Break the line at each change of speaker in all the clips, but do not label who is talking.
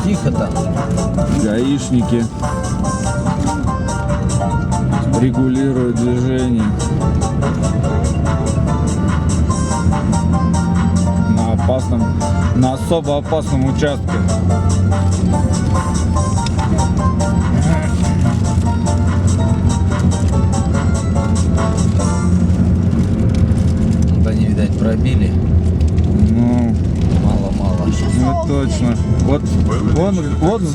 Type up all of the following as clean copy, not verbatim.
Тихо там.
Гаишники регулируют движение на особо опасном участке.
Вот они, видать, пробили.
Ну,
Мало-мало.
ну точно. Вот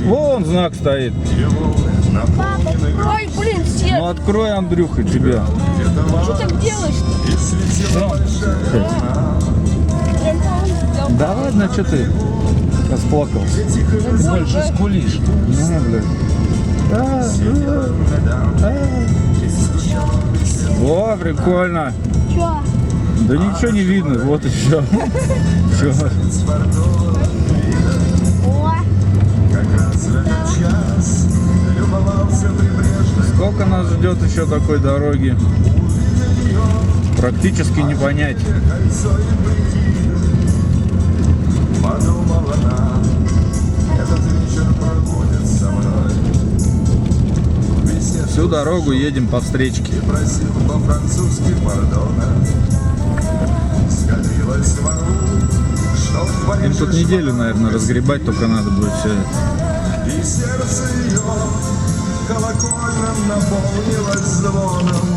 вон знак стоит.
Ой, блин, Сет,
Ну открой, Андрюха, тебя.
что так делаешь-то?
Да ладно, что ты расплакался?
Ты больше скулишь.
Ну, блядь. О, прикольно.
Чё?
Да ничего не видно, вот и все.
О,
Сколько нас ждет еще такой дороги? Практически не понять.
Подумала она, этот вечер проводит со мной.
Всю дорогу едем по встречке.
Просил по-французски пардона. Скатилась в вагу, что в
Им
Париже
тут неделю, наверное, разгребать только надо будет все это.
и сердце ее колокольным наполнилось звоном.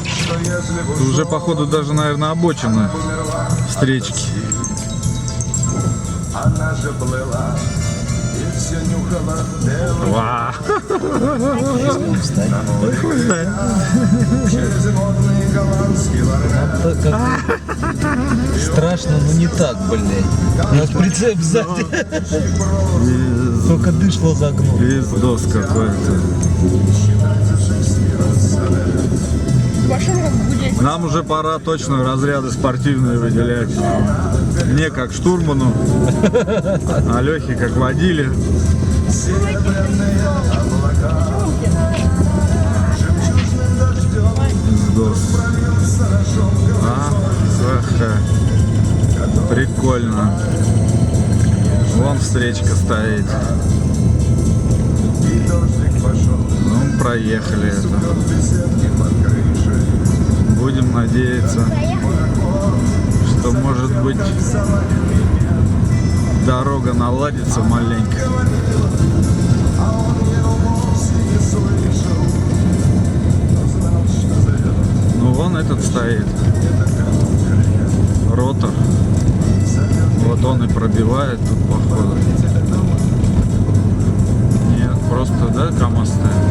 Что если бы
Уже, походу, даже, наверное, обочина встречки.
она же плыла и все нюхала белый
Ва!
через модный голландский ларнет.
Страшно, но не так, блядь. У нас прицеп сзади. Только дышло загнул.
Пиздос какой-то.
машина как гудеть.
Нам уже пора точно разряды спортивные выделять. Мне как штурману, а Лехе как водиле. Пиздос. Прикольно. Вон встречка стоит. Ну, проехали это. Будем надеяться, что, может быть, дорога наладится маленько. Ну, вон этот стоит. Ротор. Вот он и пробивает тут, походу. Нет, просто, да, КамАЗ стоит.